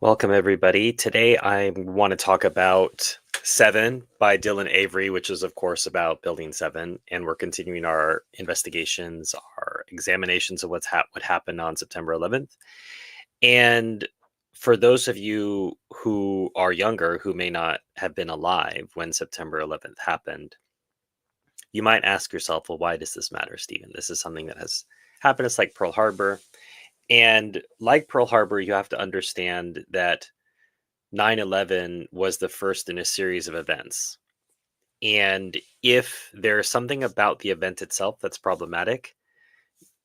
Welcome, everybody. Today, I want to talk about Seven by Dylan Avery, which is, of course, about Building 7. And we're continuing our investigations, our examinations of what happened on September 11th. And for those of you who are younger, who may not have been alive when September 11th happened, you might ask yourself, well, why does this matter, Stephen? This is something that has happened. It's like Pearl Harbor. And like Pearl Harbor, you have to understand that 9/11 was the first in a series of events. And if there's something about the event itself that's problematic,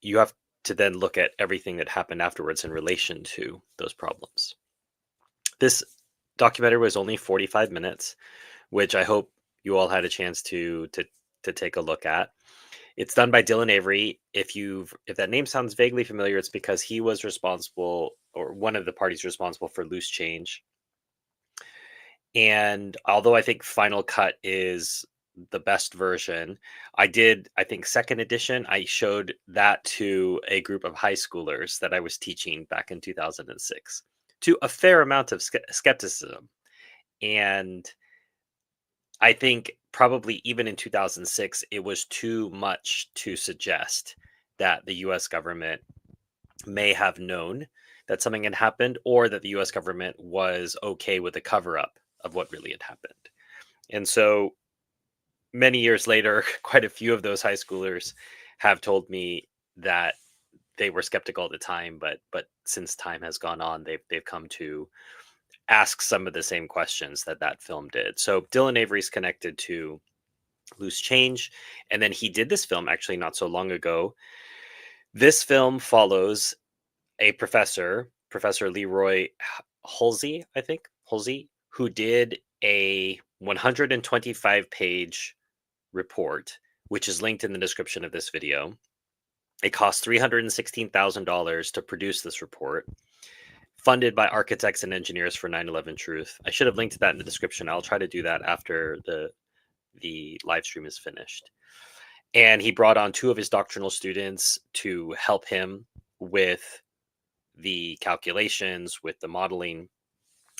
you have to then look at everything that happened afterwards in relation to those problems. This documentary was only 45 minutes, which I hope you all had a chance to take a look at. It's done by Dylan Avery. If that name sounds vaguely familiar, it's because he was responsible, or one of the parties responsible, for Loose Change. And although I think Final Cut is the best version, I think second edition, I showed that to a group of high schoolers that I was teaching back in 2006, to a fair amount of skepticism. And I think probably even in 2006, it was too much to suggest that the US government may have known that something had happened, or that the US government was okay with the cover up of what really had happened. And so many years later, quite a few of those high schoolers have told me that they were skeptical at the time, but since time has gone on, they've come to ask some of the same questions that film did. So Dylan Avery's connected to Loose Change, and then he did this film actually not so long ago. This film follows a Professor Leroy Hulsey, I think, Hulsey, who did a 125-page report, which is linked in the description of this video. It cost $316,000 to produce this report, funded by architects and engineers for 9/11 Truth. I should have linked that in the description. I'll try to do that after the live stream is finished. And he brought on two of his doctoral students to help him with the calculations, with the modeling.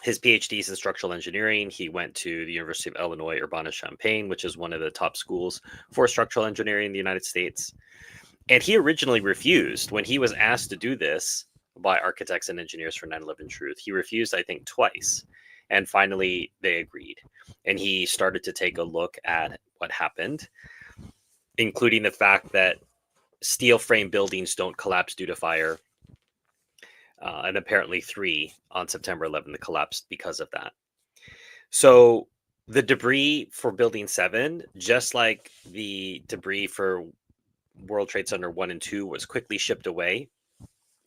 His PhD is in structural engineering. He went to the University of Illinois Urbana-Champaign, which is one of the top schools for structural engineering in the United States. And he originally refused when he was asked to do this by architects and engineers for 9/11 Truth. He refused, I think, twice. And finally, they agreed. And he started to take a look at what happened, including the fact that steel frame buildings don't collapse due to fire. And apparently 3 on September 11th collapsed because of that. So the debris for Building 7, just like the debris for World Trade Center 1 and 2, was quickly shipped away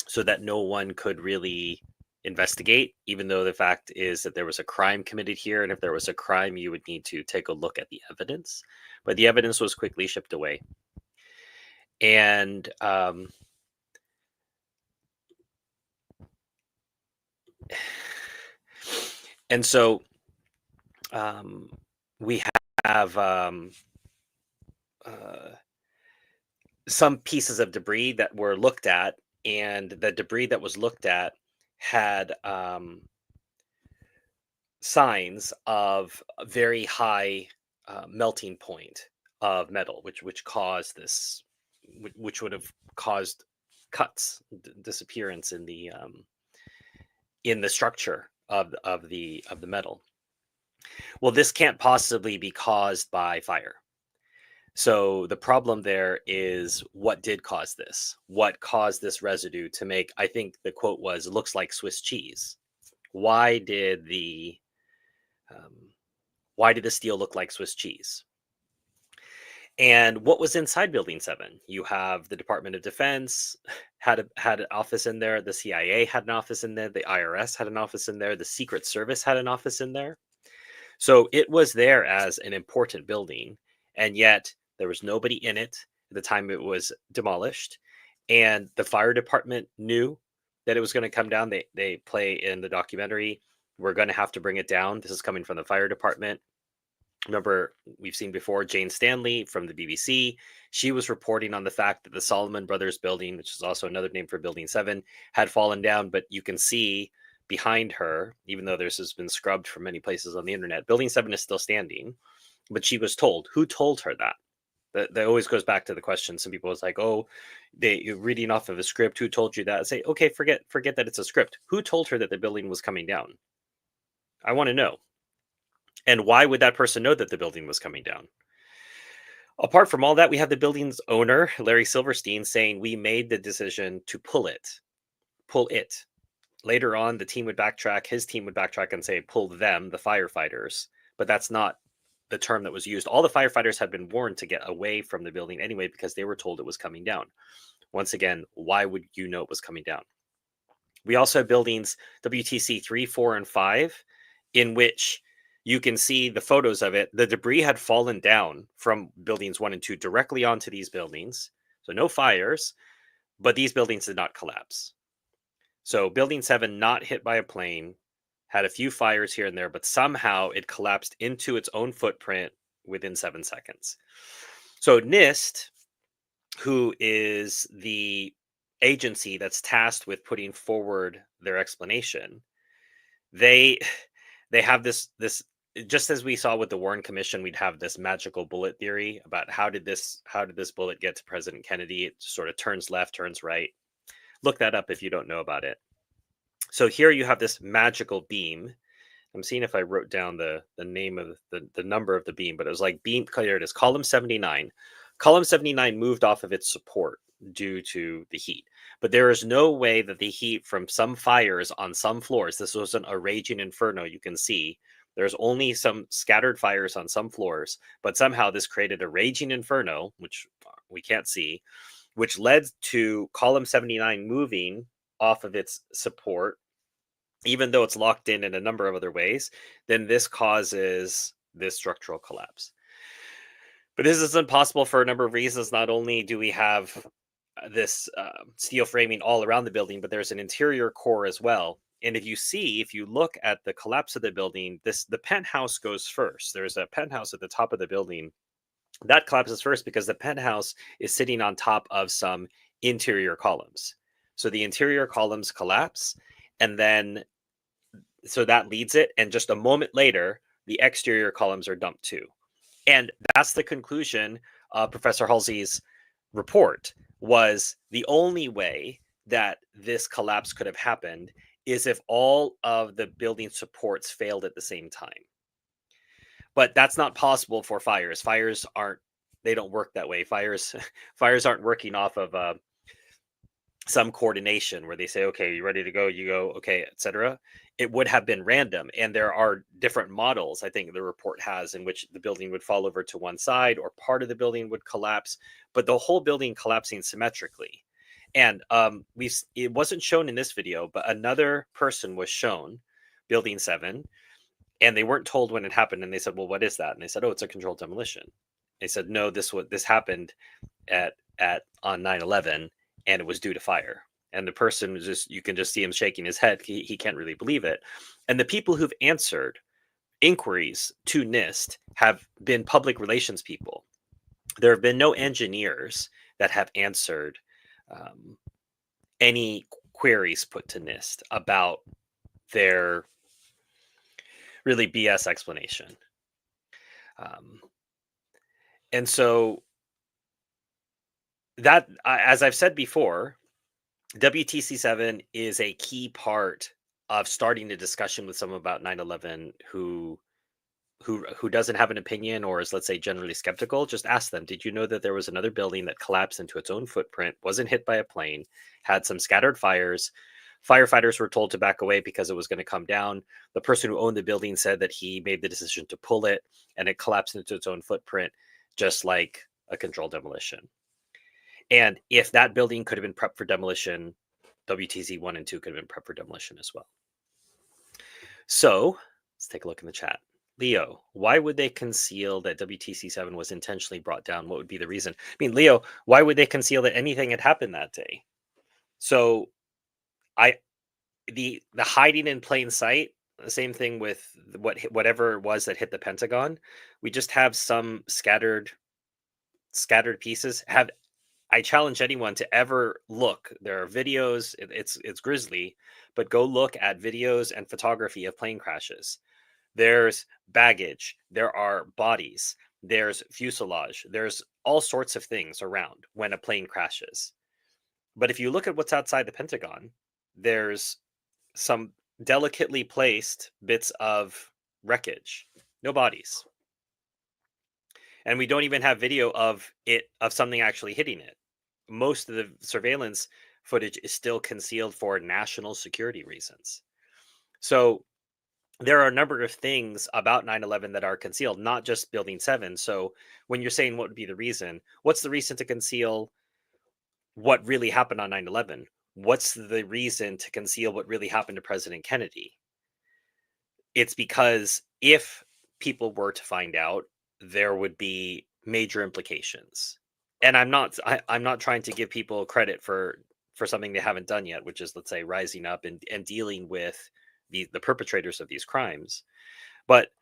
so that no one could really investigate, even though the fact is that there was a crime committed here. And if there was a crime, you would need to take a look at the evidence. But the evidence was quickly shipped away. And so we have some pieces of debris that were looked at, and the debris that was looked at had signs of a very high melting point of metal, which caused this, which would have caused cuts, disappearance in the structure of the metal. Well, this can't possibly be caused by fire. So the problem there is, what did cause this? What caused this residue to make, I think the quote was, "It looks like Swiss cheese." Why did the steel look like Swiss cheese? And what was inside Building 7? You have the Department of Defense had an office in there. The CIA had an office in there. The IRS had an office in there. The Secret Service had an office in there. So it was there as an important building, and yet there was nobody in it at the time it was demolished. And the fire department knew that it was going to come down. They play in the documentary, "We're going to have to bring it down." This is coming from the fire department. Remember, we've seen before, Jane Stanley from the BBC. She was reporting on the fact that the Solomon Brothers building, which is also another name for Building 7, had fallen down. But you can see behind her, even though this has been scrubbed from many places on the internet, Building 7 is still standing. But she was told. Who told her that? That always goes back to the question. Some people was like, "Oh, you're reading off of a script. Who told you that?" I say, "Okay, forget that it's a script. Who told her that the building was coming down? I want to know. And why would that person know that the building was coming down?" Apart from all that, we have the building's owner, Larry Silverstein, saying we made the decision to pull it. Pull it. Later on, the team would backtrack, his team would backtrack and say, pull them, the firefighters. But that's not the term that was used. All the firefighters had been warned to get away from the building anyway because they were told it was coming down. Once again, why would you know it was coming down? We also have buildings WTC 3, 4, and 5, in which you can see the photos of it. The debris had fallen down from buildings 1 and 2 directly onto these buildings. So no fires, but these buildings did not collapse. So building 7 not hit by a plane, had a few fires here and there, but somehow it collapsed into its own footprint within 7 seconds. So NIST, who is the agency that's tasked with putting forward their explanation, they have this just as we saw with the Warren Commission, we'd have this magical bullet theory about how did this bullet get to President Kennedy? It sort of turns left, turns right. Look that up if you don't know about it. So here you have this magical beam. I'm seeing if I wrote down the name of the number of the beam, but it was like beam, here it is, column 79. Column 79 moved off of its support due to the heat. But there is no way that the heat from some fires on some floors, this wasn't a raging inferno, you can see, there's only some scattered fires on some floors, but somehow this created a raging inferno, which we can't see, which led to column 79 moving off of its support, even though it's locked in a number of other ways. Then this causes this structural collapse. But this is impossible for a number of reasons. Not only do we have this steel framing all around the building, but there's an interior core as well. And if you look at the collapse of the building, the penthouse goes first. There's a penthouse at the top of the building that collapses first because the penthouse is sitting on top of some interior columns. So the interior columns collapse, and then so that leads it. And just a moment later, the exterior columns are dumped too. And that's the conclusion of Professor Hulsey's report. Was the only way that this collapse could have happened is if all of the building supports failed at the same time. But that's not possible for fires. They don't work that way. Fires aren't working off of some coordination where they say, okay, you ready to go? You go, okay, etc. It would have been random. And there are different models, I think the report has, in which the building would fall over to one side or part of the building would collapse, but the whole building collapsing symmetrically. And it wasn't shown in this video, but another person was shown, building 7, and they weren't told when it happened. And they said, well, what is that? And they said, oh, it's a controlled demolition. They said, no, this happened on 9/11, and it was due to fire. And the person was you can just see him shaking his head. He can't really believe it. And the people who've answered inquiries to NIST have been public relations people. There have been no engineers that have answered any queries put to NIST about their really BS explanation. And so that, as I've said before, WTC 7 is a key part of starting a discussion with someone about 9/11 who doesn't have an opinion or is, let's say, generally skeptical. Just ask them, did you know that there was another building that collapsed into its own footprint, wasn't hit by a plane, had some scattered fires? Firefighters were told to back away because it was going to come down. The person who owned the building said that he made the decision to pull it, and it collapsed into its own footprint, just like a controlled demolition. And if that building could have been prepped for demolition, WTC 1 and 2 could have been prepped for demolition as well. So let's take a look in the chat. Leo, why would they conceal that WTC 7 was intentionally brought down? What would be the reason? I mean, Leo, why would they conceal that anything had happened that day? So the hiding in plain sight, the same thing with whatever it was that hit the Pentagon. We just have some scattered pieces. I challenge anyone to ever look. There are videos. It's grisly, but go look at videos and photography of plane crashes. There's baggage, there are bodies, there's fuselage, there's all sorts of things around when a plane crashes. But if you look at what's outside the Pentagon, there's some delicately placed bits of wreckage, no bodies. And we don't even have video of something actually hitting it. Most of the surveillance footage is still concealed for national security reasons. So there are a number of things about 9/11 that are concealed, not just Building 7. So when you're saying what would be the reason, what's the reason to conceal what really happened on 9/11? What's the reason to conceal what really happened to President Kennedy? It's because if people were to find out, there would be major implications. And I'm not trying to give people credit for something they haven't done yet, which is, let's say, rising up and dealing with the perpetrators of these crimes. But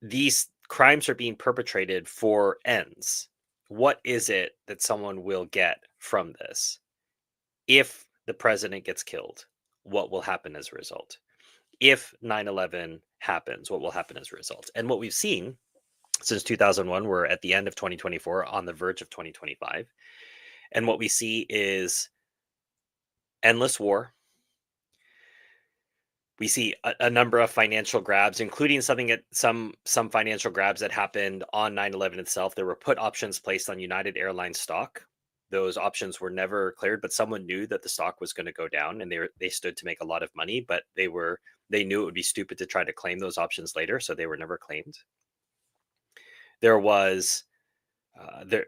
these crimes are being perpetrated for ends. What is it that someone will get from this? If the president gets killed, what will happen as a result? If 9/11 happens, what will happen as a result? And what we've seen since 2001, we're at the end of 2024, on the verge of 2025. And what we see is endless war. We see a number of financial grabs, including some financial grabs that happened on 9/11 itself. There were put options placed on United Airlines stock. Those options were never cleared, but someone knew that the stock was going to go down, and they stood to make a lot of money. But they knew it would be stupid to try to claim those options later, so they were never claimed. There was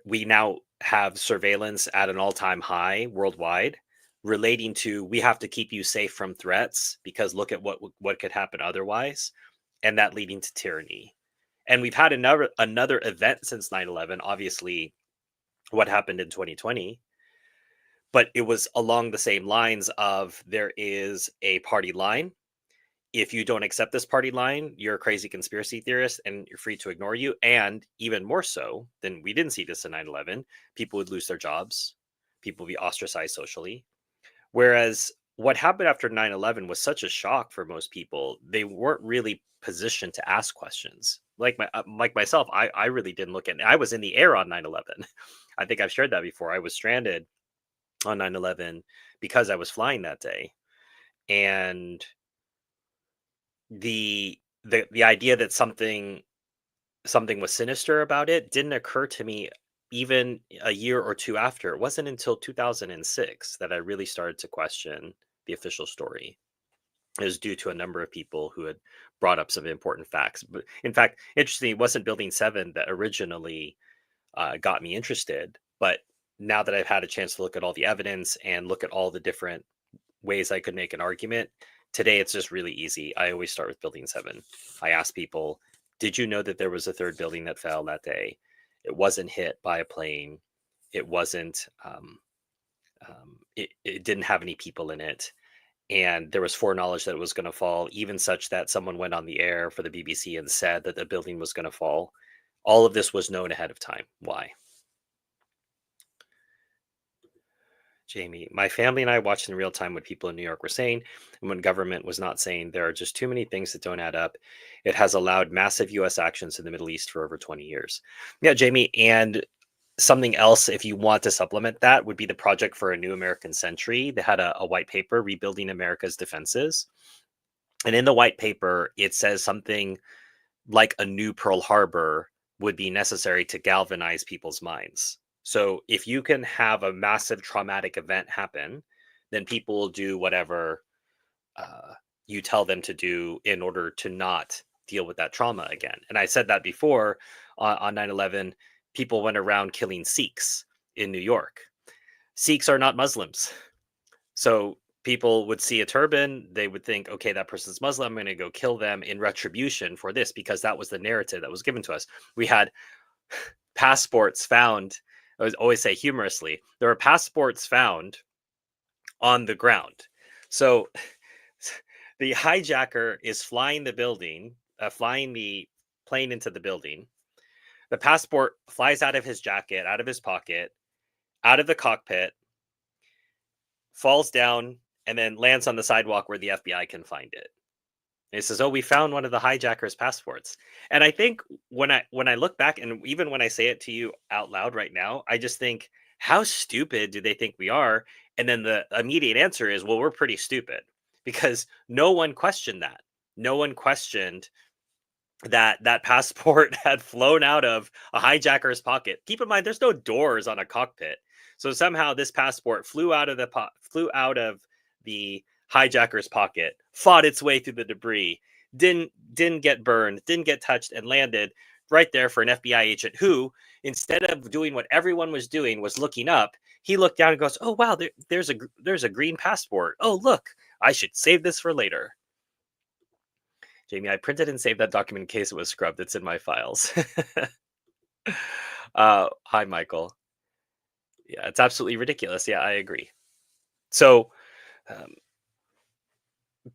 we now have surveillance at an all-time high worldwide, relating to, we have to keep you safe from threats because look at what could happen otherwise, and that leading to tyranny. And we've had another event since 9/11, obviously what happened in 2020, but it was along the same lines of, there is a party line. If you don't accept this party line, you're a crazy conspiracy theorist and you're free to ignore you. And even more so than, we didn't see this in 9/11, people would lose their jobs, people would be ostracized socially. Whereas what happened after 9/11 was such a shock for most people, they weren't really positioned to ask questions. Like myself, I really didn't look at. I was in the air on 9/11. I think I've shared that before. I was stranded on 9/11 because I was flying that day, and the idea that something was sinister about it didn't occur to me even a year or two after. It wasn't until 2006 that I really started to question the official story. It was due to a number of people who had brought up some important facts. But in fact, interestingly, it wasn't Building 7 that originally got me interested. But now that I've had a chance to look at all the evidence and look at all the different ways I could make an argument, today it's just really easy. I always start with Building 7. I ask people, did you know that there was a third building that fell that day? It wasn't hit by a plane. It wasn't, it didn't have any people in it. And there was foreknowledge that it was going to fall, even such that someone went on the air for the BBC and said that the building was going to fall. All of this was known ahead of time. Why? Jamie, my family and I watched in real time what people in New York were saying and when government was not saying. There are just too many things that don't add up. It has allowed massive US actions in the Middle East for over 20 years. Yeah, Jamie, and something else, if you want to supplement that, would be the Project for a New American Century. They had a white paper, Rebuilding America's Defenses. And in the white paper, it says something like a new Pearl Harbor would be necessary to galvanize people's minds. So if you can have a massive traumatic event happen, then people will do whatever you tell them to do in order to not deal with that trauma again. And I said that before on 9/11, people went around killing Sikhs in New York. Sikhs are not Muslims. So people would see a turban, they would think, okay, that person's Muslim, I'm going to go kill them in retribution for this, because that was the narrative that was given to us. We had passports found. I would always say humorously, there were passports found on the ground. So the hijacker is flying the plane into the building. The passport flies out of his jacket, out of his pocket, out of the cockpit, falls down, and then lands on the sidewalk where the FBI can find it. And he says, "Oh, we found one of the hijackers' passports." And I think when I look back, and even when I say it to you out loud right now, I just think, how stupid do they think we are? And then the immediate answer is, well, we're pretty stupid, because no one questioned that. No one questioned that that passport had flown out of a hijacker's pocket. Keep in mind, there's no doors on a cockpit, so somehow this passport flew out of the hijacker's pocket, fought its way through the debris, didn't get burned, didn't get touched, and landed right there for an FBI agent who, instead of doing what everyone was doing, was looking up. He looked down and goes, "Oh wow, there's a green passport. Oh look, I should save this for later." Jamie, I printed and saved that document in case it was scrubbed. It's in my files. Hi, Michael. Yeah, it's absolutely ridiculous. Yeah, I agree. So, um,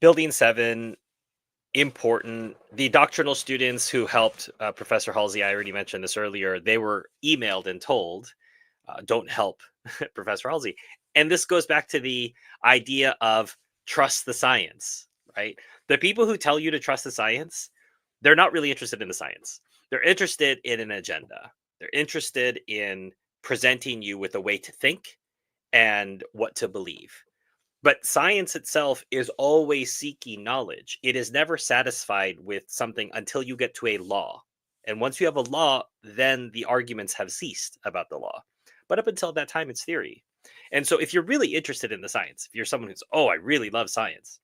Building 7, important. The doctrinal students who helped Professor Hulsey, I already mentioned this earlier, they were emailed and told, don't help Professor Hulsey. And this goes back to the idea of trust the science, right? The people who tell you to trust the science, they're not really interested in the science. They're interested in an agenda. They're interested in presenting you with a way to think and what to believe. But science itself is always seeking knowledge. It is never satisfied with something until you get to a law. And once you have a law, then the arguments have ceased about the law. But up until that time, it's theory. And so if you're really interested in the science, if you're someone who's, oh, I really love science,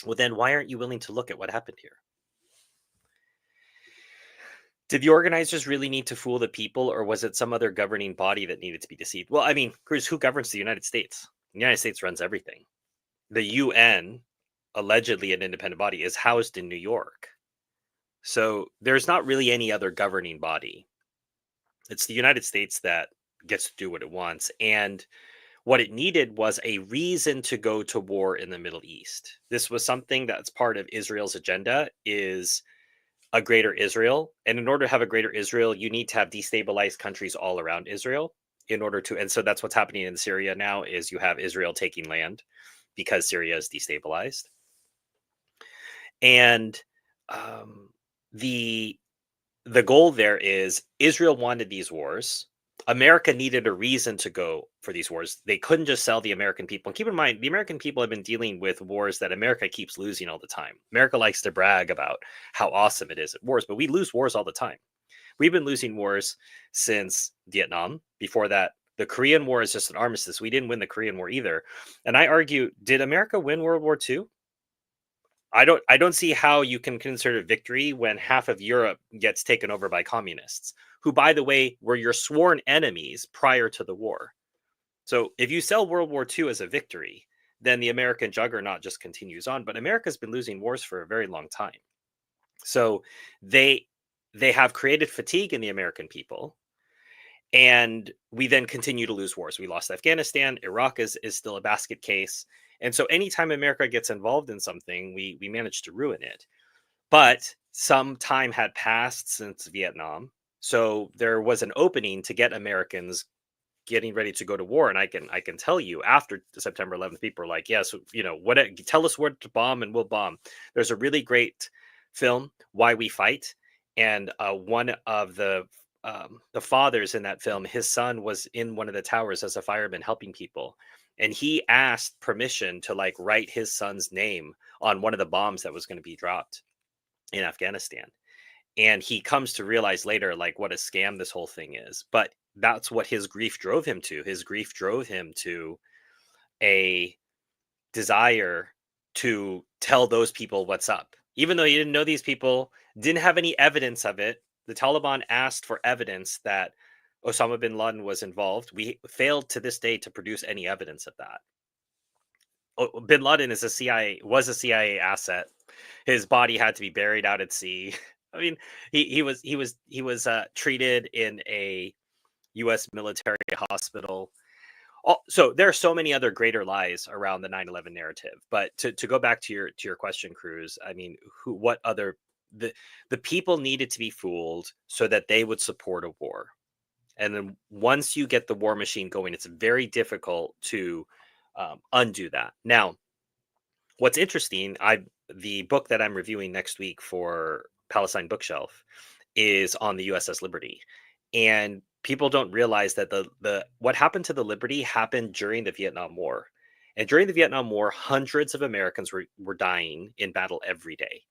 well, then why aren't you willing to look at what happened here? Did the organizers really need to fool the people, or was it some other governing body that needed to be deceived? Well, I mean, Cruz, who governs the United States? The United States runs everything. The UN, allegedly an independent body, is housed in New York. So there's not really any other governing body. It's the United States that gets to do what it wants. And what it needed was a reason to go to war in the Middle East. This was something that's part of Israel's agenda, is a greater Israel. And in order to have a greater Israel, you need to have destabilized countries all around Israel in order to, and so that's what's happening in Syria now, is you have Israel taking land because Syria is destabilized. And um, the the goal there is, Israel wanted these wars. America needed a reason to go for these wars. They couldn't just sell the American people. And keep in mind, the American people have been dealing with wars that America keeps losing all the time. America likes to brag about how awesome it is at wars, but we lose wars all the time. We've been losing wars since Vietnam. Before that, the Korean War is just an armistice. We didn't win the Korean War either. And I argue, did America win World War II? I don't see how you can consider victory when half of Europe gets taken over by communists, who, by the way, were your sworn enemies prior to the war. So if you sell World War II as a victory, then the American juggernaut just continues on. But America's been losing wars for a very long time. So they they have created fatigue in the American people, and we then continue to lose wars. We lost Afghanistan. Iraq is still a basket case. And so anytime America gets involved in something, we manage to ruin it. But some time had passed since Vietnam. So there was an opening to get Americans getting ready to go to war. And I can tell you, after September 11th, people are like, yes, what, tell us where to bomb and we'll bomb. There's a really great film, Why We Fight. And one of the fathers in that film, his son was in one of the towers as a fireman helping people. And he asked permission to like write his son's name on one of the bombs that was going to be dropped in Afghanistan. And he comes to realize later, like, what a scam this whole thing is. But that's what his grief drove him to. His grief drove him to a desire to tell those people what's up. Even though he didn't know these people, didn't have any evidence of it, the Taliban asked for evidence that Osama bin Laden was involved. We failed to this day to produce any evidence of that. Bin Laden was a CIA asset. His body had to be buried out at sea. I mean, he was treated in a U.S. military hospital. So there are so many other greater lies around the 9/11 narrative. But to go back to your question, Cruz, I mean, what other the people needed to be fooled so that they would support a war. And then once you get the war machine going, it's very difficult to undo that. Now, What's interesting, the book that I'm reviewing next week for Palestine Bookshelf is on the USS Liberty. And people don't realize that the what happened to the Liberty happened during the Vietnam War. And during the Vietnam War, hundreds of Americans were dying in battle every day.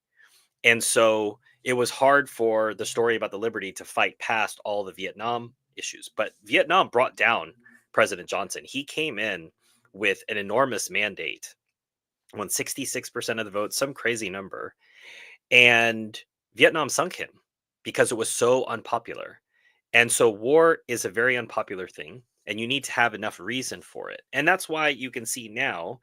And so it was hard for the story about the Liberty to fight past all the Vietnam issues. But Vietnam brought down President Johnson. He came in with an enormous mandate, won 66% of the vote, some crazy number. And Vietnam sunk him because it was so unpopular. And so war is a very unpopular thing, and you need to have enough reason for it. And that's why you can see now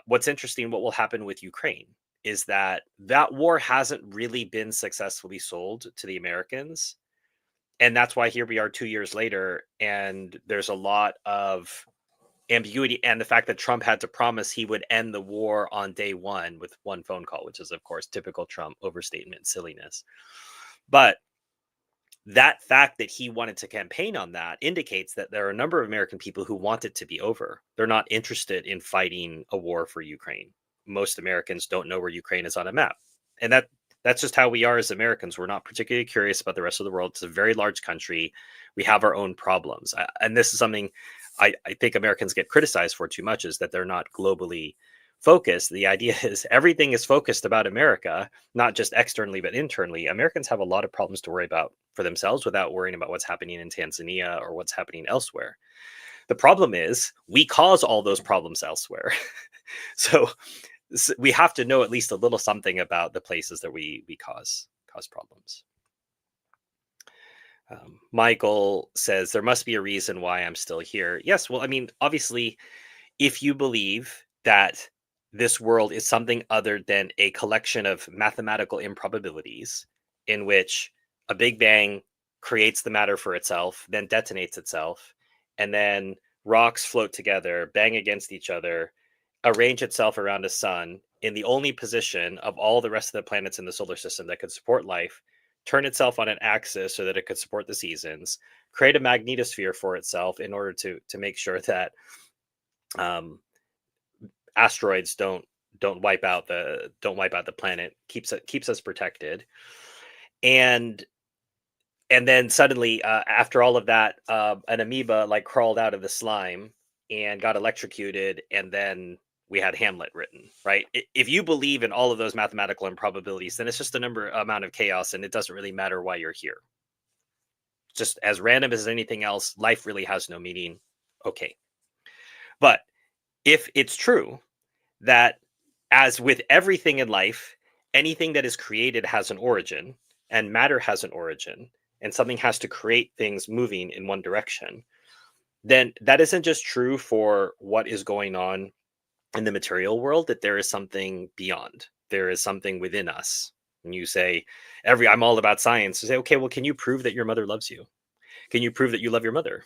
what's interesting, what will happen with Ukraine is that that war hasn't really been successfully sold to the Americans. And that's why here we are 2 years later, and there's a lot of ambiguity, and the fact that Trump had to promise he would end the war on day one with one phone call, which is, of course, typical Trump overstatement silliness. But that fact that he wanted to campaign on that indicates that there are a number of American people who want it to be over. They're not interested in fighting a war for Ukraine. Most Americans don't know where Ukraine is on a map. And that's just how we are as Americans. We're not particularly curious about the rest of the world. It's a very large country. We have our own problems. And this is something I think Americans get criticized for too much, is that they're not globally focused. The idea is everything is focused about America, not just externally, but internally. Americans have a lot of problems to worry about for themselves without worrying about what's happening in Tanzania or what's happening elsewhere. The problem is we cause all those problems elsewhere. So we have to know at least a little something about the places that we cause problems. Michael says there must be a reason why I'm still here. Yes, well, I mean, obviously, if you believe that this world is something other than a collection of mathematical improbabilities in which a big bang creates the matter for itself, then detonates itself, and then rocks float together, bang against each other, arrange itself around a sun in the only position of all the rest of the planets in the solar system that could support life, turn itself on an axis so that it could support the seasons, create a magnetosphere for itself in order to make sure that asteroids don't wipe out the planet, keeps us protected. And then suddenly, after all of that, an amoeba like crawled out of the slime and got electrocuted, and then we had Hamlet written, right? If you believe in all of those mathematical improbabilities, then it's just amount of chaos, and it doesn't really matter why you're here. Just as random as anything else, life really has no meaning. Okay. But if it's true that, as with everything in life, anything that is created has an origin, and matter has an origin, and something has to create things moving in one direction, then that isn't just true for what is going on in the material world, that there is something beyond. There is something within us. And you say, I'm all about science. You say, okay, well, can you prove that your mother loves you? Can you prove that you love your mother?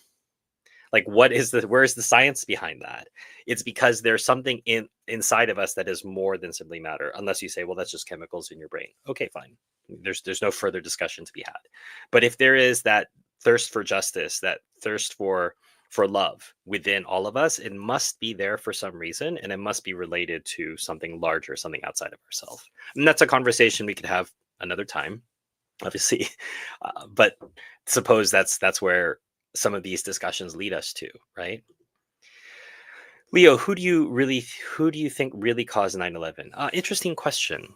Like, where is the science behind that? It's because there's something inside of us that is more than simply matter, unless you say, well, that's just chemicals in your brain. Okay, fine. There's no further discussion to be had. But if there is that thirst for justice, that thirst for love within all of us, it must be there for some reason, and it must be related to something larger, something outside of ourselves. And that's a conversation we could have another time, obviously. But suppose that's where some of these discussions lead us to, right? Leo, who do you think really caused 9/11? Interesting question.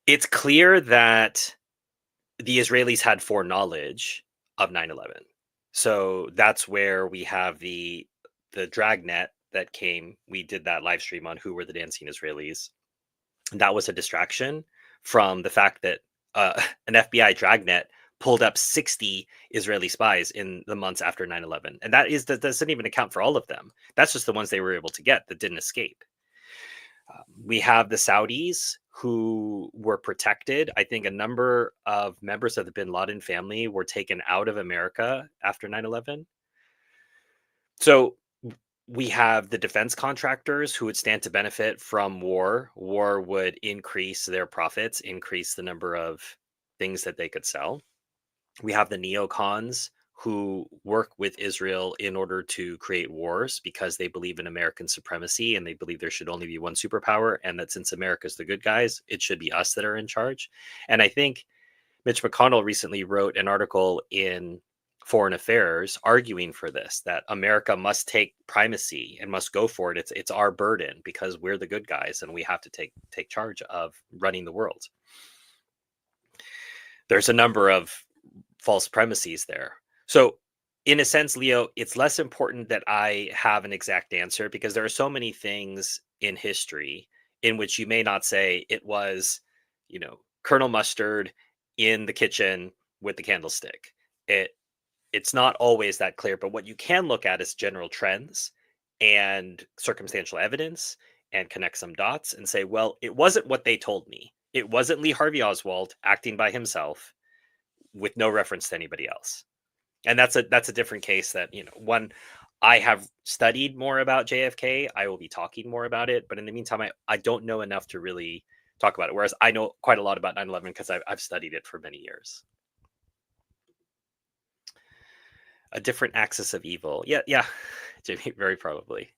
It's clear that the Israelis had foreknowledge of 9/11. So that's where we have the dragnet that came. We did that live stream on Who Were the Dancing Israelis. And that was a distraction from the fact that an FBI dragnet pulled up 60 Israeli spies in the months after 9/11. And that doesn't even account for all of them. That's just the ones they were able to get that didn't escape. We have the Saudis who were protected. I think a number of members of the bin Laden family were taken out of America after 9/11. So we have the defense contractors who would stand to benefit from war. War would increase their profits, increase the number of things that they could sell. We have the neocons who work with Israel in order to create wars because they believe in American supremacy and they believe there should only be one superpower, and that since America's the good guys, it should be us that are in charge. And I think Mitch McConnell recently wrote an article in Foreign Affairs arguing for this, that America must take primacy and must go for it. It's our burden because we're the good guys and we have to take charge of running the world. There's a number of false premises there. So in a sense, Leo, it's less important that I have an exact answer because there are so many things in history in which you may not say it was, Colonel Mustard in the kitchen with the candlestick. It's not always that clear, but what you can look at is general trends and circumstantial evidence and connect some dots and say, well, it wasn't what they told me. It wasn't Lee Harvey Oswald acting by himself with no reference to anybody else. And that's a different case that, one, I have studied more about JFK. I will be talking more about it. But in the meantime, I don't know enough to really talk about it. Whereas I know quite a lot about 9/11 because I've studied it for many years. A different axis of evil. Yeah, Jimmy, very probably.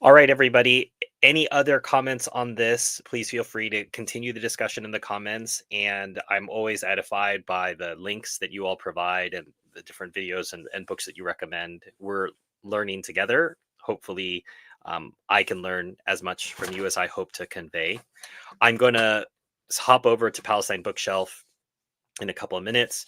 All right, everybody. Any other comments on this? Please feel free to continue the discussion in the comments. And I'm always edified by the links that you all provide and the different videos and books that you recommend. We're learning together. Hopefully, I can learn as much from you as I hope to convey. I'm going to hop over to Palestine Bookshelf in a couple of minutes.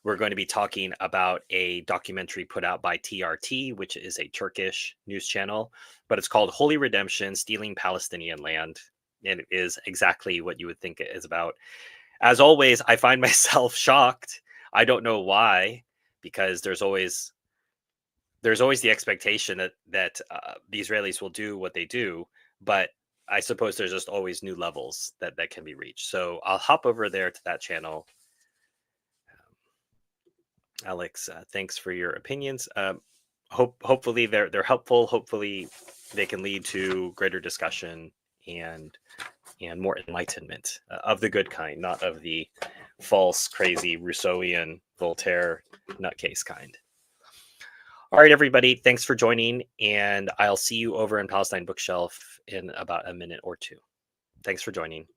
We're going to be talking about a documentary put out by TRT, which is a Turkish news channel, but it's called Holy Redemption, Stealing Palestinian Land. And it is exactly what you would think it is about. As always, I find myself shocked. I don't know why, because there's always the expectation that the Israelis will do what they do, but I suppose there's just always new levels that can be reached. So I'll hop over there to that channel. Alex, thanks for your opinions. Hopefully they're helpful. Hopefully they can lead to greater discussion and more enlightenment of the good kind, not of the false, crazy Rousseauian Voltaire nutcase kind. All right, everybody, thanks for joining, and I'll see you over in Palestine Bookshelf in about a minute or two. Thanks for joining.